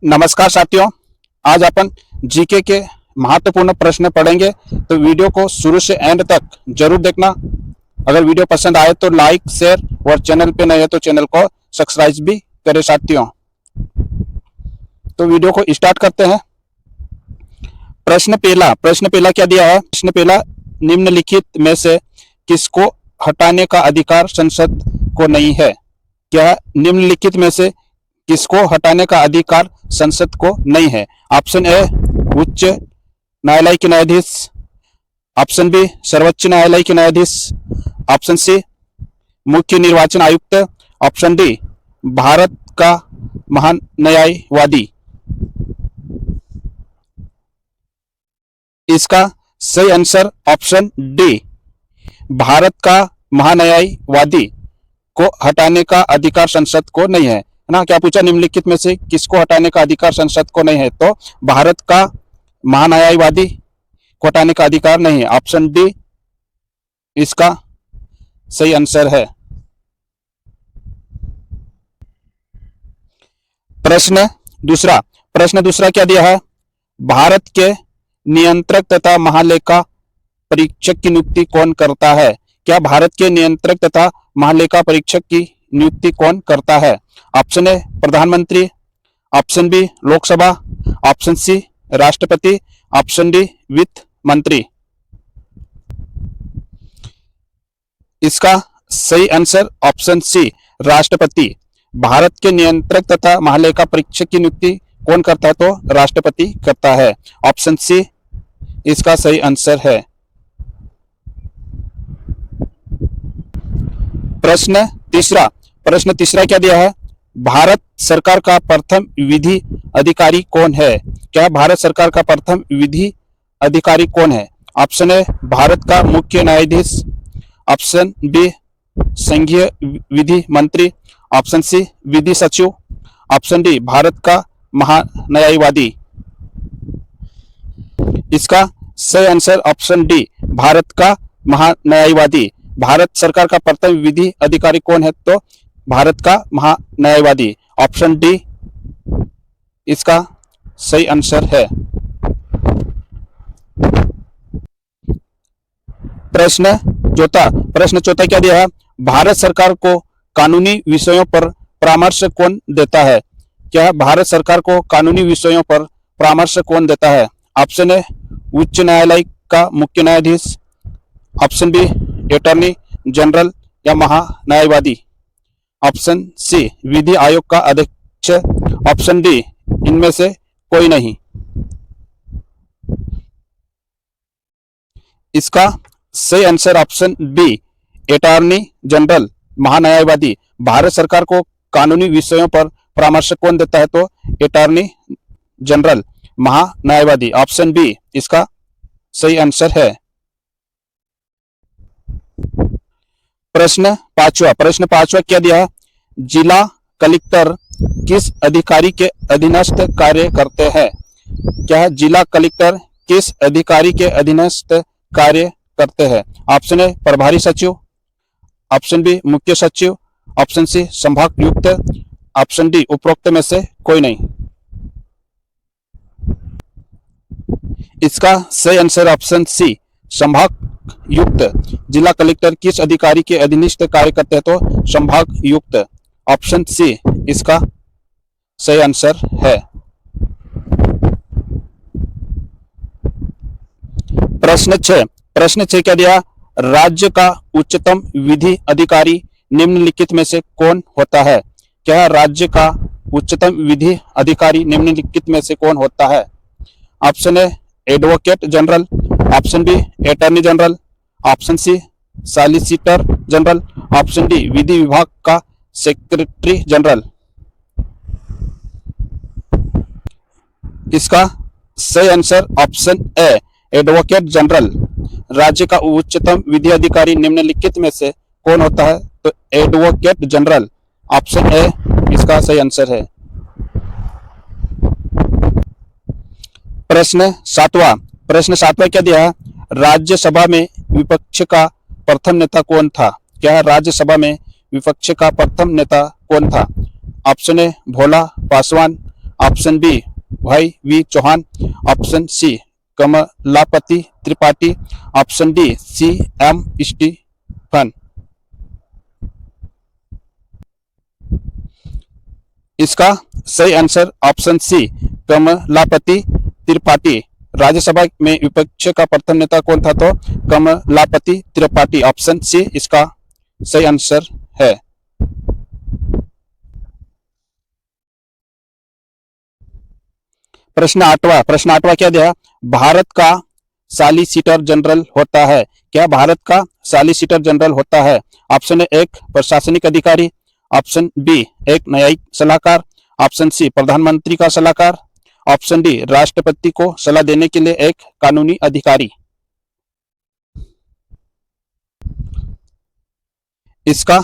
नमस्कार साथियों, आज अपन जीके के महत्वपूर्ण प्रश्न पढ़ेंगे। तो वीडियो को शुरू से एंड तक जरूर देखना। अगर वीडियो पसंद आए तो लाइक, शेयर और चैनल पे नए है तो चैनल को सब्सक्राइब भी करें साथियों। तो वीडियो को स्टार्ट करते हैं। प्रश्न पहला क्या दिया है? प्रश्न पहला, निम्नलिखित में से किसको हटाने का अधिकार संसद को नहीं है? क्या निम्नलिखित में से किसको हटाने का अधिकार संसद को नहीं है? ऑप्शन ए उच्च न्यायालय के न्यायाधीश, ऑप्शन बी सर्वोच्च न्यायालय के न्यायाधीश, ऑप्शन सी मुख्य निर्वाचन आयुक्त, ऑप्शन डी भारत का महान्यायवादी। इसका सही आंसर ऑप्शन डी, भारत का महान्यायवादी को हटाने का अधिकार संसद को नहीं है ना। क्या पूछा? निम्नलिखित में से किसको हटाने का अधिकार संसद को नहीं है? तो भारत का महान्यायवादी को हटाने का अधिकार नहीं है। ऑप्शन डी इसका सही आंसर है। प्रश्न दूसरा क्या दिया है? भारत के नियंत्रक तथा महालेखा परीक्षक की नियुक्ति कौन करता है? क्या भारत के नियंत्रक तथा महालेखा परीक्षक की नियुक्ति कौन करता है? ऑप्शन ए प्रधानमंत्री, option B Lok Sabha, option C राष्ट्रपति, ऑप्शन डी वित्त मंत्री। इसका सही आंसर ऑप्शन सी राष्ट्रपति। भारत के नियंत्रक तथा महालेखा परीक्षक की नियुक्ति कौन करता है? तो राष्ट्रपति करता है। ऑप्शन सी इसका सही आंसर है। प्रश्न तीसरा क्या दिया है? भारत सरकार का प्रथम विधि अधिकारी कौन है? क्या भारत सरकार का प्रथम विधि अधिकारी कौन है? ऑप्शन ए भारत का मुख्य न्यायाधीश, ऑप्शन बी संघीय विधि मंत्री, ऑप्शन सी विधि सचिव, ऑप्शन डी भारत का महान्यायवादी। इसका सही आंसर ऑप्शन डी भारत का महान्यायवादी। भारत सरकार का प्रथम विधि अधिकारी कौन है? तो भारत का महान्यायवादी। ऑप्शन डी इसका सही आंसर है। प्रश्न चौथा क्या दिया है? भारत सरकार को कानूनी विषयों पर परामर्श कौन देता है? क्या भारत सरकार को कानूनी विषयों पर परामर्श कौन देता है? ऑप्शन ए उच्च न्यायालय का मुख्य न्यायाधीश, ऑप्शन बी अटॉर्नी जनरल या महान्यायवादी, ऑप्शन सी विधि आयोग का अध्यक्ष, ऑप्शन डी इनमें से कोई नहीं। इसका सही answer option B attorney general महान्यायवादी। भारत सरकार को कानूनी विषयों पर परामर्श कौन देता है? तो अटॉर्नी जनरल महान्यायवादी। ऑप्शन बी इसका सही आंसर है। प्रश्न पांचवा क्या दिया? जिला कलेक्टर किस अधिकारी के अधीनस्थ कार्य करते हैं? क्या जिला कलेक्टर किस अधिकारी के अधीनस्थ कार्य करते हैं? ऑप्शन ए प्रभारी सचिव, ऑप्शन बी मुख्य सचिव, ऑप्शन सी संभागायुक्त, ऑप्शन डी उपरोक्त में से कोई नहीं। इसका सही आंसर ऑप्शन सी संभागायुक्त। जिला कलेक्टर किस अधिकारी के अधीनस्थ कार्य करते हैं? तो संभागायुक्त। ऑप्शन सी इसका सही आंसर है। प्रश्न 6 क्या दिया? राज्य का उच्चतम विधि अधिकारी निम्नलिखित में से कौन होता है? क्या राज्य का उच्चतम विधि अधिकारी निम्नलिखित में से कौन होता है? Option A advocate general, option B attorney general, option C solicitor general, option D विधि विभाग का सेक्रेटरी जनरल। इसका सही answer option A advocate general. राज्य का उच्चतम विधि अधिकारी निम्नलिखित में से कौन होता है? तो एडवोकेट जनरल। ऑप्शन ए इसका सही आंसर है। प्रश्न सातवां क्या दिया है? राज्यसभा में विपक्ष का प्रथम नेता कौन था? क्या राज्यसभा में विपक्ष का प्रथम नेता कौन था? Option A Bhola Paswan, option B Bhai V Chauhan, option C Kamlapati Tripathi, option D C M Stephen. इसका सही answer option C Kamlapati Tripathi. Rajya Sabha में विपक्ष का प्रथम नेता कौन था? तो कमलापति त्रिपाठी, ऑप्शन सी इसका सही आंसर है। प्रश्न आठवां क्या दिया? भारत का सॉलिसिटर जनरल होता है। क्या भारत का सॉलिसिटर जनरल होता है? ऑप्शन ए एक प्रशासनिक अधिकारी, ऑप्शन बी एक न्यायिक सलाहकार, ऑप्शन सी प्रधानमंत्री का सलाहकार, ऑप्शन डी राष्ट्रपति को सलाह देने के लिए एक कानूनी अधिकारी। इसका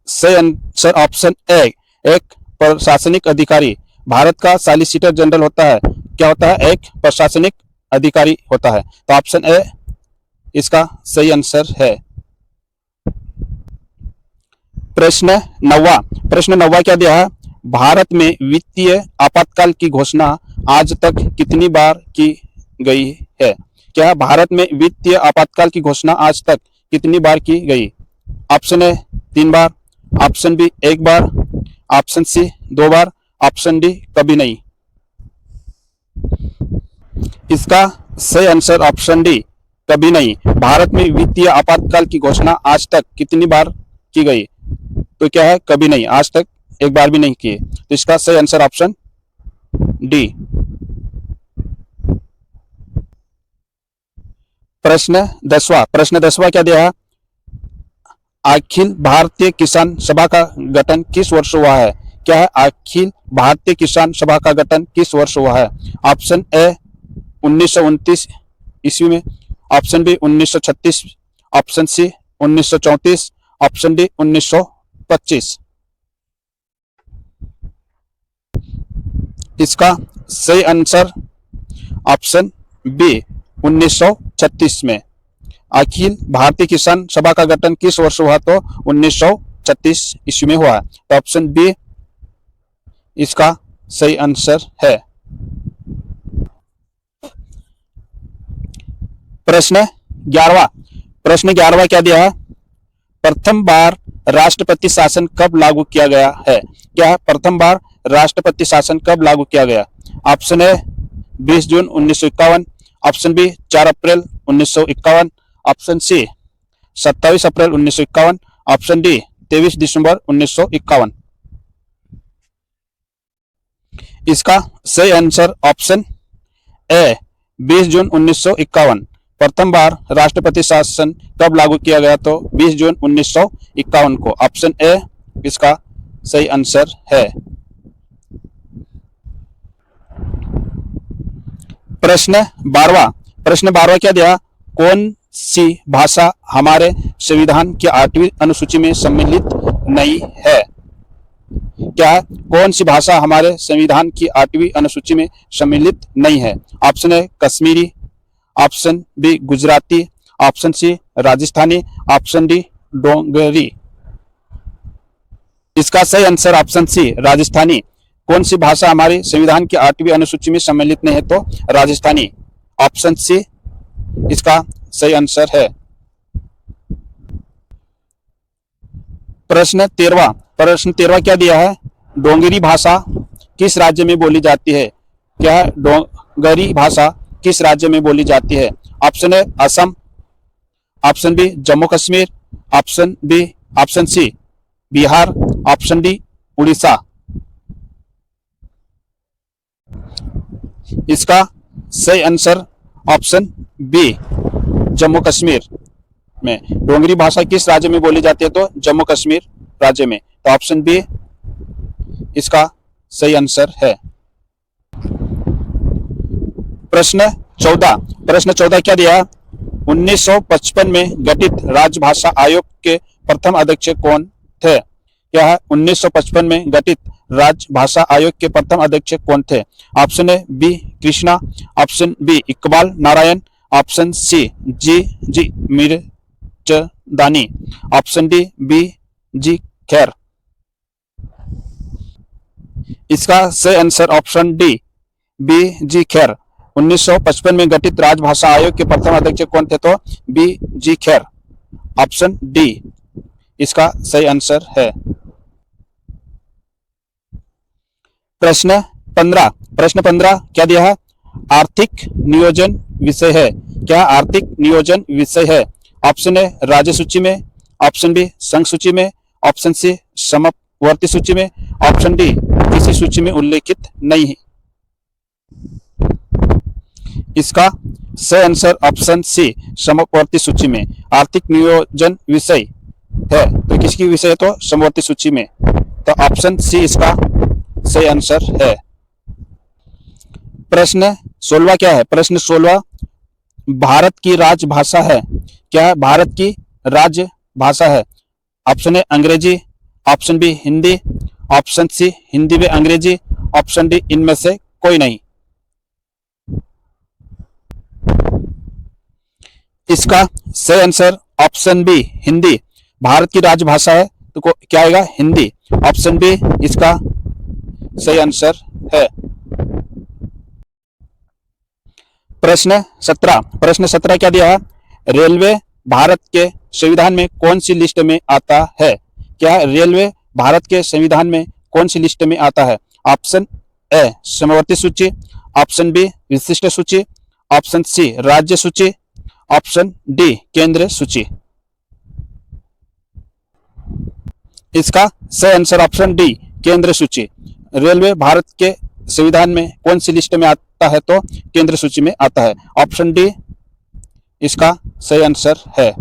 सही आंसर ऑप्शन ए एक प्रशासनिक अधिकारी। भारत का सॉलिसिटर जनरल होता है, क्या होता है? एक प्रशासनिक अधिकारी होता है। तो ऑप्शन ए इसका सही आंसर है। प्रश्न नौवां क्या दिया है? भारत में वित्तीय आपातकाल की घोषणा आज तक कितनी बार की गई है? क्या भारत में वित्तीय आपातकाल की घोषणा आज तक कितनी बार की गई? ऑप्शन ए 3 बार, ऑप्शन बी 1 बार, ऑप्शन सी 2 बार, ऑप्शन डी कभी नहीं। इसका सही आंसर ऑप्शन डी कभी नहीं। भारत में वित्तीय आपातकाल की घोषणा आज तक कितनी बार की गई? तो क्या है? कभी नहीं, आज तक एक बार भी नहीं किए। तो इसका सही आंसर ऑप्शन डी। प्रश्न 10वां क्या दिया है? अखिल भारतीय किसान सभा का गठन किस वर्ष हुआ है? क्या है? अखिल भारतीय किसान सभा का गठन किस वर्ष हुआ है? ऑप्शन ए 1929 ईस्वी में, option B 1936, option C 1934, option D 1925। इसका सही आंसर ऑप्शन बी 1936 में। अखिल भारतीय किसान सभा का गठन किस वर्ष हुआ? तो 1936 ईस्वी में हुआ। तो ऑप्शन बी इसका सही आंसर है। प्रश्न 11वां क्या दिया है? प्रथम बार राष्ट्रपति शासन कब लागू किया गया है? क्या है? प्रथम बार राष्ट्रपति शासन कब लागू किया गया? ऑप्शन ए 20 जून 1951, ऑप्शन बी 4 अप्रैल 1951, ऑप्शन सी 27 अप्रैल 1951, ऑप्शन डी 23 दिसंबर 1951। इसका सही आंसर ऑप्शन ए 20 जून 1951। प्रथम बार राष्ट्रपति शासन कब लागू किया गया? तो 20 जून 1951 को। ऑप्शन ए इसका सही आंसर है। प्रश्न 12वां क्या दिया? कौन सी भाषा हमारे संविधान की 8वीं अनुसूची में सम्मिलित नहीं है? क्या है? कौन सी भाषा हमारे संविधान की 8वीं अनुसूची में सम्मिलित नहीं है? Option A Kashmiri, option B Gujarati, option C Rajasthani, option D Dogri. इसका सही आंसर ऑप्शन सी राजस्थानी। कौन सी भाषा हमारी संविधान की 8वीं अनुसूची में सम्मिलित नहीं है? तो राजस्थानी, ऑप्शन सी इसका सही आंसर है। प्रश्न 13वां क्या दिया है? डोंगरी भाषा किस राज्य में बोली जाती है? क्या है? डोंगरी भाषा किस राज्य में बोली जाती है? Option A Assam, option B Jammu Kashmir, option C Bihar, option D Orissa. इसका सही answer option B Jammu Kashmir में। डोंगरी भाषा किस राज्य में बोली जाती है? तो जम्मू कश्मीर राज्य में। तो ऑप्शन बी इसका सही आंसर है। प्रश्न 14 क्या दिया? 1955 में गठित राजभाषा आयोग के प्रथम अध्यक्ष कौन थे? क्या है? 1955 में गठित राजभाषा आयोग के प्रथम अध्यक्ष कौन थे? Option A B Krishna, option B Iqbal Narayan, option C G Mirchandani, option D B G Kher. इसका सही answer option D, B G Kher. 1955 में गठित राजभाषा आयोग के प्रथम अध्यक्ष कौन थे? तो B G Kher. Option D इसका सही आंसर है। प्रश्न 15, प्रश्न 15 क्या दिया है? आर्थिक नियोजन विषय है। क्या आर्थिक नियोजन विषय है? ऑप्शन ए राज्य सूची में, ऑप्शन बी संघ सूची में, ऑप्शन सी समवर्ती सूची में, ऑप्शन डी किसी सूची में उल्लेखित नहीं है। इसका सही आंसर ऑप्शन सी समवर्ती सूची में। आर्थिक नियोजन विषय है तो किसकी विषय है? तो समवर्ती सूची में। तो ऑप्शन सी इसका सही आंसर है। प्रश्न 16 क्या है? प्रश्न 16 भारत की राजभाषा है। क्या है? भारत की राजभाषा है। Option A Angrezi, option B Hindi, option C Hindi व अंग्रेजी, ऑप्शन डी इनमें से कोई नहीं। इसका सही answer option B Hindi. Bharat की राजभाषा है तो क्या आएगा? हिंदी। ऑप्शन बी इसका सही आंसर है। प्रश्न 17, प्रश्न 17 क्या दिया है? रेलवे भारत के संविधान में कौन सी लिस्ट में आता है? क्या रेलवे भारत के संविधान में कौन सी लिस्ट में आता है? ऑप्शन ए समवर्ती सूची, ऑप्शन बी विशिष्ट सूची, ऑप्शन सी राज्य सूची, ऑप्शन डी केंद्र सूची। इसका सही आंसर ऑप्शन डी केंद्र सूची। रेलवे भारत के संविधान में कौन सी लिस्ट में आता है? तो केंद्र सूची में आता है। ऑप्शन डी इसका सही आंसर है।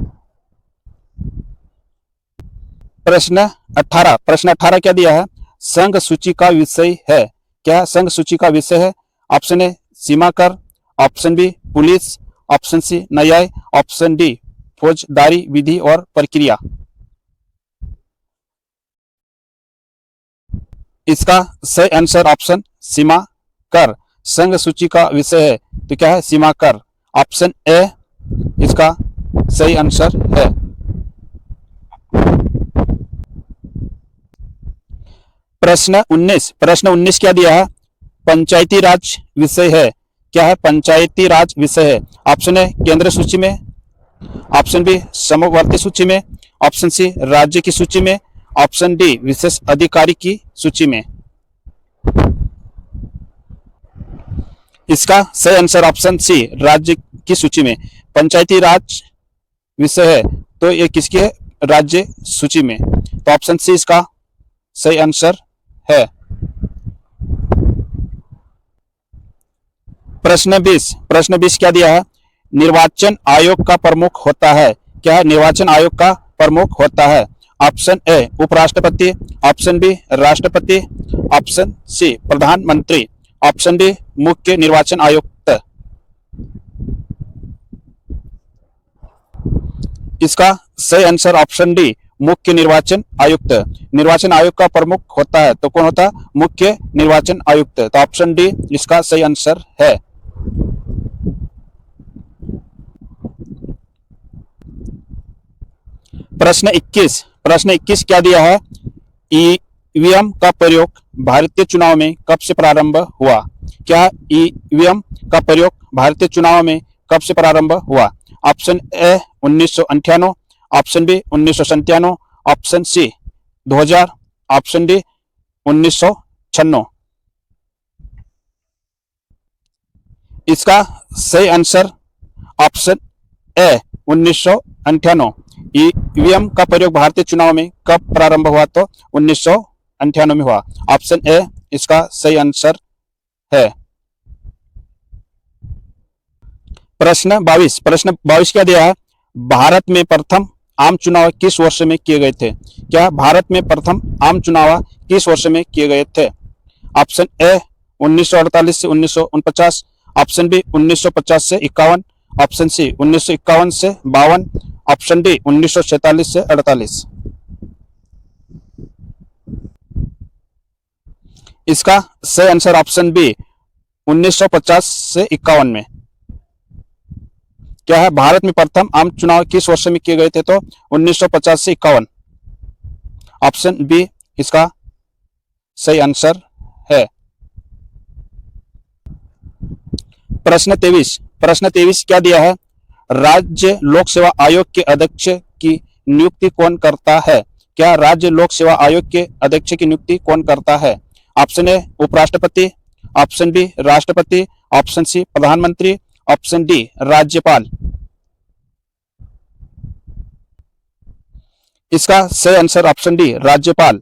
प्रश्न 18, प्रश्न 18 क्या दिया है? संघ सूची का विषय है। क्या संघ सूची का विषय है? ऑप्शन ए सीमा कर, option B police, option C न्याय, ऑप्शन डी फौजदारी विधि और प्रक्रिया। इसका सही आंसर ऑप्शन सीमा कर संघ सूची का विषय है तो क्या है? सीमा कर। ऑप्शन ए इसका सही आंसर है। प्रश्न 19, प्रश्न 19 क्या दिया है? पंचायती राज विषय है। क्या है? पंचायती राज विषय है। ऑप्शन ए केंद्र सूची में, ऑप्शन बी समवर्ती सूची में, ऑप्शन सी राज्य की सूची में, ऑप्शन डी विशेष अधिकारी की सूची में। इसका सही आंसर ऑप्शन सी राज्य की सूची में। पंचायती राज विषय है तो ये किसकी है? राज्य सूची में। तो ऑप्शन सी इसका सही आंसर है। प्रश्न 20, प्रश्न 20 क्या दिया है? निर्वाचन आयोग का प्रमुख होता है। क्या है? निर्वाचन आयोग का प्रमुख होता है। ऑप्शन ए उपराष्ट्रपति, ऑप्शन बी राष्ट्रपति, ऑप्शन सी प्रधानमंत्री, ऑप्शन डी मुख्य निर्वाचन आयुक्त। इसका सही आंसर ऑप्शन डी मुख्य निर्वाचन आयुक्त। निर्वाचन आयोग का प्रमुख होता है तो कौन होता है? मुख्य निर्वाचन आयुक्त। तो ऑप्शन डी इसका सही आंसर है। प्रश्न 21, प्रश्न 21 क्या दिया है? ईवीएम का प्रयोग भारतीय चुनाव में कब से प्रारंभ हुआ? क्या ईवीएम का प्रयोग भारतीय चुनाव में कब से प्रारंभ हुआ? Option A 1998, option B 1997, option C 2000, option D 1996। इसका सही आंसर ऑप्शन ए 1998। ईवीएम का प्रयोग भारतीय चुनाव में कब प्रारंभ हुआ? तो 1998 में हुआ। ऑप्शन ए इसका सही आंसर है। प्रश्न 22, प्रश्न 22 क्या दिया है? भारत में प्रथम आम चुनाव किस वर्ष में किए गए थे? क्या भारत में प्रथम आम चुनाव किस वर्ष में किए गए थे? ऑप्शन ए 1948 से 1949, ऑप्शन बी 1950 से 51, ऑप्शन सी 1951 से 52, ऑप्शन डी 1946 से 48। इसका सही आंसर ऑप्शन बी 1950 से 51 में। क्या है? भारत में प्रथम आम चुनाव किस वर्ष में किए गए थे? तो 1950 से 51। ऑप्शन बी इसका सही आंसर है। प्रश्न 23 क्या दिया है? राज्य लोक सेवा आयोग के अध्यक्ष की नियुक्ति कौन करता है? क्या राज्य लोक सेवा आयोग के अध्यक्ष की नियुक्ति कौन करता है? ऑप्शन ए उपराष्ट्रपति, ऑप्शन बी राष्ट्रपति, ऑप्शन सी प्रधानमंत्री, ऑप्शन डी राज्यपाल। इसका सही आंसर ऑप्शन डी राज्यपाल।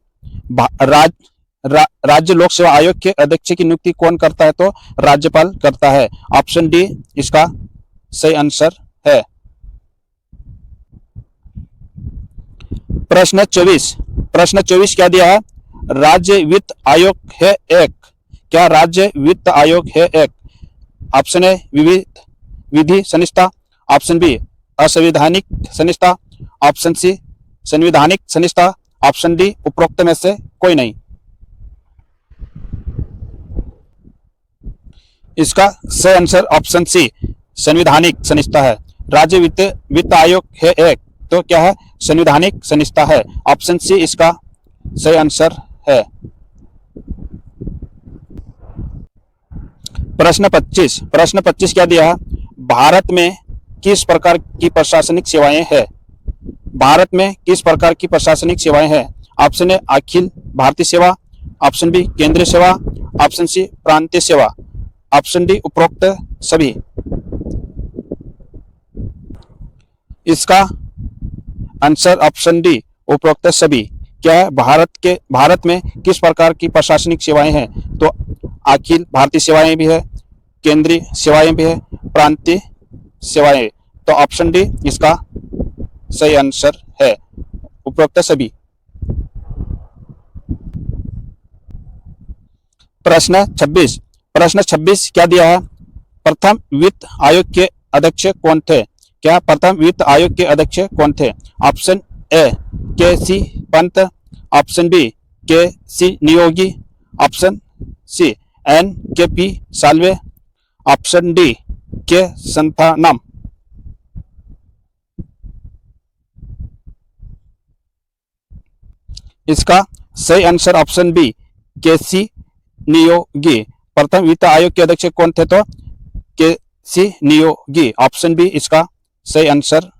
राज्य लोक सेवा आयोग के अध्यक्ष की नियुक्ति कौन करता है? तो राज्यपाल करता है। ऑप्शन डी इसका सही आंसर है। प्रश्न 24 क्या दिया है? राज्य वित्त आयोग है एक। क्या राज्य वित्त आयोग है एक? ऑप्शन ए विधि संस्था, ऑप्शन बी असंवैधानिक संस्था, ऑप्शन सी संवैधानिक संस्था, ऑप्शन डी उपरोक्त में से कोई नहीं। इसका सही आंसर ऑप्शन सी संवैधानिक संस्था है। राज्य वित्त आयोग है एक, तो क्या है? संवैधानिक संस्था है। ऑप्शन सी इसका सही आंसर है। प्रश्न 25 क्या दिया है? भारत में किस प्रकार की प्रशासनिक सेवाएं हैं? भारत में किस प्रकार की प्रशासनिक सेवाएं हैं? ऑप्शन ए अखिल भारतीय सेवा, ऑप्शन बी केंद्रीय सेवा, ऑप्शन सी प्रांतीय सेवा, ऑप्शन डी उपरोक्त सभी। इसका आंसर ऑप्शन डी उपरोक्त सभी। क्या है? भारत में किस प्रकार की प्रशासनिक सेवाएं हैं? तो अखिल भारतीय सेवाएं भी है, केंद्रीय सेवाएं भी है, प्रांतीय सेवाएं। तो ऑप्शन डी इसका सही आंसर है, उपरोक्त सभी। प्रश्न 26 क्या दिया है? प्रथम वित्त आयोग के अध्यक्ष कौन थे? क्या प्रथम वित्त आयोग के अध्यक्ष कौन थे? Option A K C. Pant, option B K C. Neogy, option C N.K.P. Salve, option D K Santhanam. इसका सही answer option B K C. Neogy. प्रथम वित्त आयोग के अध्यक्ष कौन थे? तो के.सी. नियोगी। ऑप्शन बी इसका सही आंसर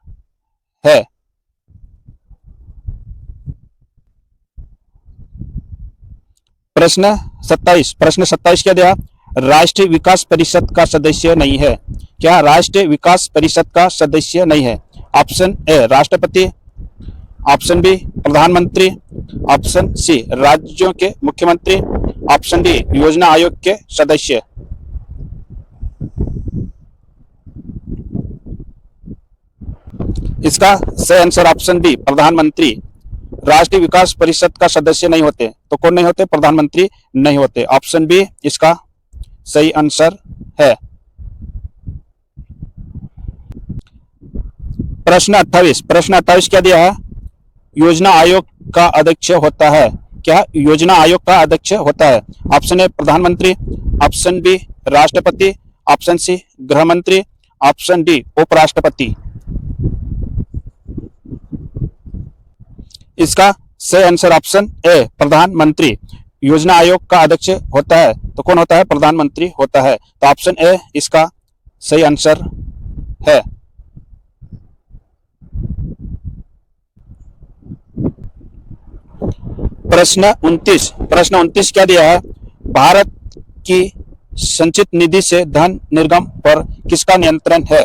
है। प्रश्न 27 क्या दिया? राष्ट्रीय विकास परिषद का सदस्य नहीं है। क्या राष्ट्रीय विकास परिषद का सदस्य नहीं है? ऑप्शन ए राष्ट्रपति, ऑप्शन बी प्रधानमंत्री, ऑप्शन सी राज्यों के मुख्यमंत्री, ऑप्शन डी योजना आयोग के सदस्य। इसका सही आंसर ऑप्शन डी प्रधानमंत्री। राष्ट्रीय विकास परिषद का सदस्य नहीं होते, तो कौन नहीं होते? प्रधानमंत्री नहीं होते। ऑप्शन बी इसका सही आंसर है। प्रश्न 28 क्या दिया है? योजना आयोग का अध्यक्ष होता है। क्या योजना आयोग का अध्यक्ष होता है? ऑप्शन ए प्रधानमंत्री, ऑप्शन बी राष्ट्रपति, ऑप्शन सी गृह मंत्री, ऑप्शन डी उपराष्ट्रपति। इसका सही आंसर ऑप्शन ए प्रधानमंत्री। योजना आयोग का अध्यक्ष होता है, तो कौन होता है? प्रधानमंत्री होता है। तो ऑप्शन ए इसका सही आंसर है। प्रश्न 29 क्या दिया है? भारत की संचित निधि से धन निर्गम पर किसका नियंत्रण है?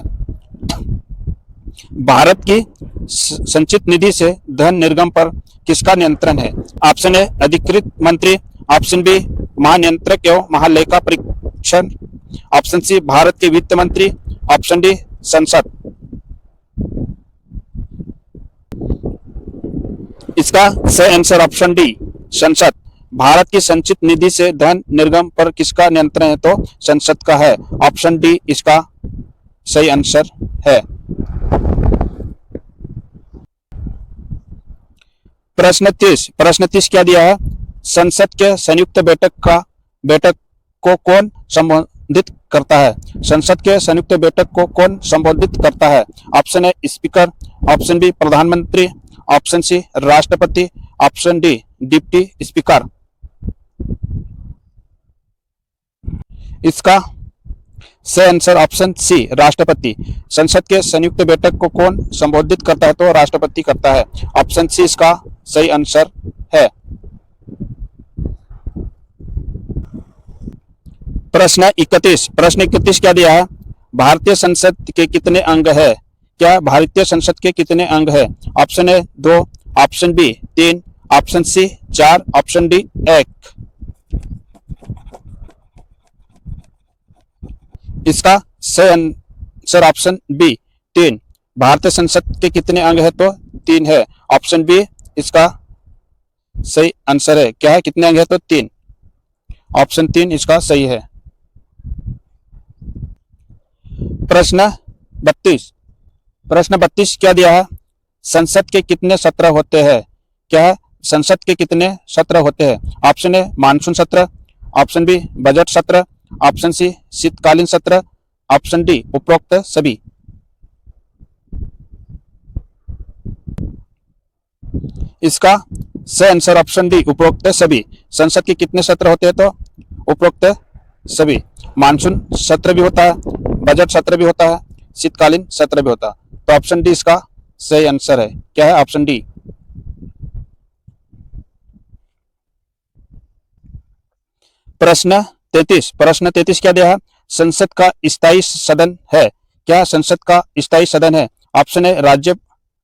भारत की संचित निधि से धन निर्गम पर किसका नियंत्रण है? ऑप्शन ए अधिकृत मंत्री, ऑप्शन बी महानियंत्रक एवं महालेखा परीक्षण, ऑप्शन सी भारत के वित्त मंत्री, ऑप्शन डी संसद। इसका सही आंसर ऑप्शन डी संसद। भारत की संचित निधि से धन निर्गम पर किसका नियंत्रण है? तो संसद का है। ऑप्शन डी इसका सही आंसर है। प्रश्न 30 क्या दिया है? संसद के संयुक्त बैठक को कौन संबोधित करता है? संसद के संयुक्त बैठक को कौन संबोधित करता है? Option A speaker, option B प्रधानमंत्री, ऑप्शन सी राष्ट्रपति, ऑप्शन डी डिप्टी स्पीकर। इसका सही आंसर ऑप्शन सी राष्ट्रपति। संसद के संयुक्त बैठक को कौन संबोधित करता है? तो राष्ट्रपति करता है। ऑप्शन सी इसका सही आंसर है। प्रश्न 31 क्या दिया है? भारतीय संसद के कितने अंग है? क्या भारतीय संसद के कितने अंग है? Option A 2, option B 3, option C 4, option D 1। इसका सही आंसर ऑप्शन बी 3। भारतीय संसद के कितने अंग है? तो 3 है। ऑप्शन बी इसका सही आंसर है। क्या है? कितने अंग है? तो 3। ऑप्शन 3 इसका सही है। प्रश्न 32 क्या दिया है? संसद के कितने सत्र होते हैं? क्या है? संसद के कितने सत्र होते हैं? ऑप्शन ए मानसून सत्र, ऑप्शन बी बजट सत्र, ऑप्शन सी शीतकालीन सत्र, ऑप्शन डी उपरोक्त सभी। इसका सही आंसर ऑप्शन डी उपरोक्त सभी। संसद के कितने सत्र होते हैं? तो उपरोक्त सभी। मानसून सत्र भी होता है, बजट सत्र भी होता है, शीतकालीन सत्र भी होता है। तो ऑप्शन डी इसका सही आंसर है। क्या है? Option D. प्रश्न 33 क्या दिया है? संसद का स्थायी सदन है। क्या संसद का स्थायी सदन है? Option A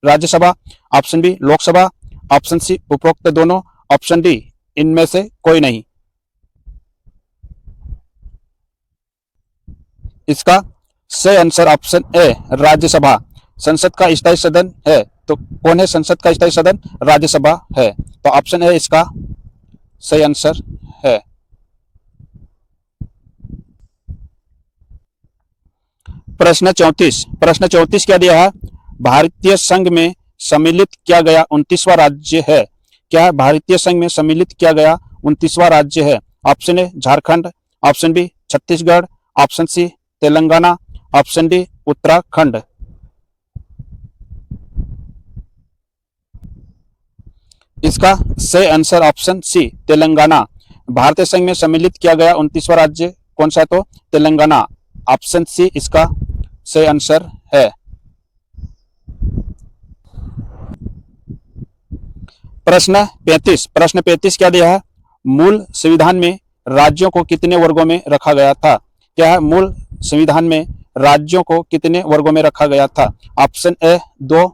Rajya Sabha, option B Lok Sabha, option C उपरोक्त दोनों, ऑप्शन डी इनमें से कोई नहीं। इसका सही आंसर ऑप्शन ए राज्यसभा। संसद का स्थायी सदन है तो कौन है? संसद का स्थायी सदन राज्यसभा है। तो ऑप्शन ए इसका सही आंसर है। प्रश्न 34 क्या दिया है? भारतीय संघ में सम्मिलित किया गया 29वां राज्य है। क्या भारतीय संघ में सम्मिलित किया गया 29वां राज्य है? Option A Jharkhand, option B Chhattisgarh, option C Telangana, option D Uttarakhand. इसका सही आंसर ऑप्शन सी तेलंगाना। भारतीय संघ में सम्मिलित किया गया 29वां राज्य कौन सा है? तो तेलंगाना। ऑप्शन सी इसका सही आंसर है। प्रश्न 35 क्या दिया है? मूल संविधान में राज्यों को कितने वर्गों में रखा गया था? क्या है? मूल संविधान में राज्यों को कितने वर्गों में रखा गया था? Option A 2,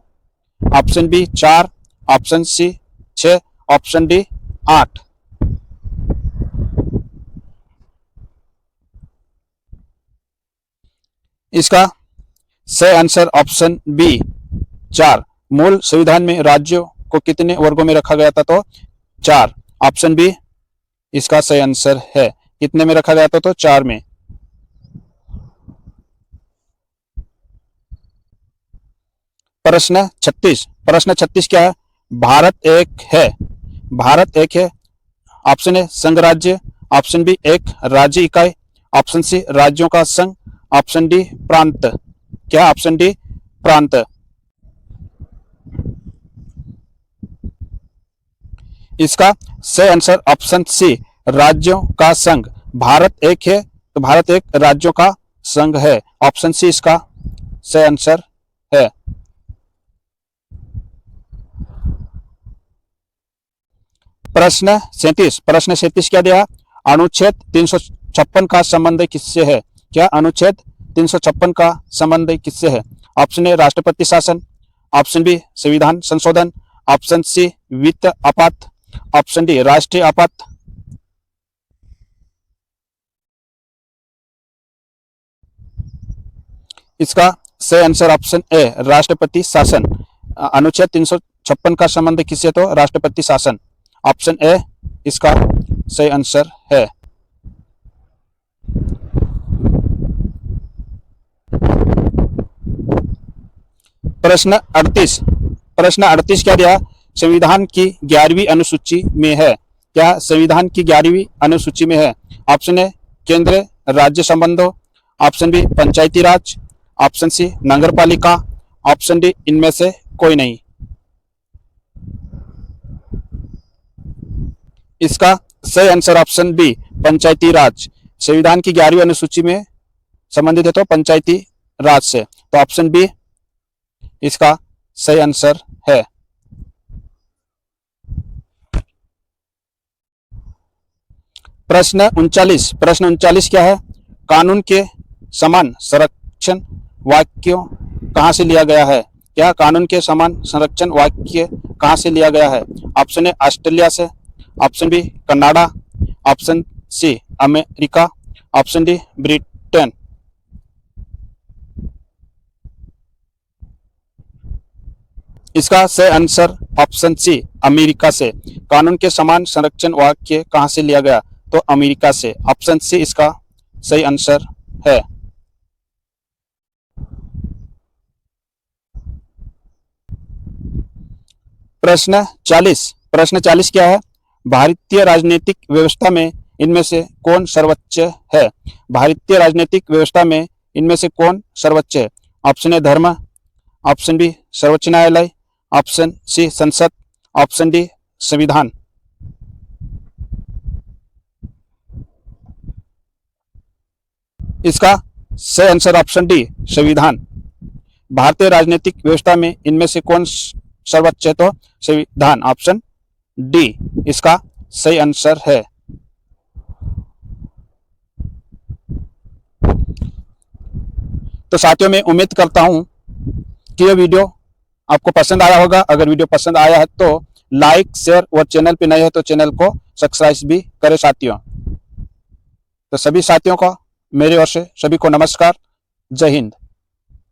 option B 4, option C 6, option D 8। इसका सही आंसर ऑप्शन बी 4। मूल संविधान में राज्यों को कितने वर्गों में रखा गया था? तो 4। ऑप्शन बी इसका सही आंसर है। कितने में रखा गया था? तो 4 में। प्रश्न 36 क्या है? भारत एक है। ऑप्शन ए संघ राज्य, ऑप्शन बी एक राज्य इकाई, ऑप्शन सी राज्यों का संघ, ऑप्शन डी प्रांत। क्या? ऑप्शन डी प्रांत। इसका सही आंसर ऑप्शन सी राज्यों का संघ। भारत एक है तो भारत एक राज्यों का संघ है। ऑप्शन सी इसका सही आंसर है। प्रश्न 37 क्या दिया? अनुच्छेद 356 का संबंध किससे है? क्या अनुच्छेद 356 का संबंध किससे है? ऑप्शन ए राष्ट्रपति शासन, ऑप्शन बी संविधान संशोधन, ऑप्शन सी वित्त आपात, ऑप्शन डी राष्ट्रीय आपात। इसका सही आंसर ऑप्शन ए राष्ट्रपति शासन। अनुच्छेद 356 का संबंध किससे? तो राष्ट्रपति शासन। ऑप्शन ए इसका सही आंसर है। प्रश्न 38 क्या दिया? संविधान की 11वीं अनुसूची में है। क्या संविधान की 11वीं अनुसूची में है? ऑप्शन ए केंद्र राज्य संबंधों, ऑप्शन बी पंचायती राज, ऑप्शन सी नगर पालिका, ऑप्शन डी इनमें से कोई नहीं। इसका सही आंसर ऑप्शन बी पंचायती राज। संविधान की 11वीं अनुसूची में संबंधित है तो पंचायती राज से। तो ऑप्शन बी इसका सही आंसर है। प्रश्न 39 क्या है? कानून के समान संरक्षण वाक्य कहां से लिया गया है? क्या कानून के समान संरक्षण वाक्य कहां से लिया गया है? ऑप्शन ए ऑस्ट्रेलिया से, option B Canada, option C America, option D Britain. इसका सही आंसर ऑप्शन सी अमेरिका से। कानून के समान संरक्षण वाक्य कहां से लिया गया? तो अमेरिका से। ऑप्शन सी इसका सही आंसर है। प्रश्न 40 क्या है? भारतीय राजनीतिक व्यवस्था में इनमें से कौन सर्वोच्च है? भारतीय राजनीतिक व्यवस्था में इनमें से कौन सर्वोच्च है? ऑप्शन ए धर्म, ऑप्शन बी सर्वोच्च न्यायालय, ऑप्शन सी संसद, ऑप्शन डी संविधान। इसका सही आंसर ऑप्शन डी संविधान। भारतीय राजनीतिक व्यवस्था में इनमें से कौन सर्वोच्च है? तो संविधान, ऑप्शन डी इसका सही आंसर है। तो साथियों, मैं उम्मीद करता हूं कि यह वीडियो आपको पसंद आया होगा। अगर वीडियो पसंद आया है तो लाइक, शेयर और चैनल पे नए हैं तो चैनल को सब्सक्राइब भी करें साथियों। तो सभी साथियों को मेरी ओर से सभी को नमस्कार। जय हिंद।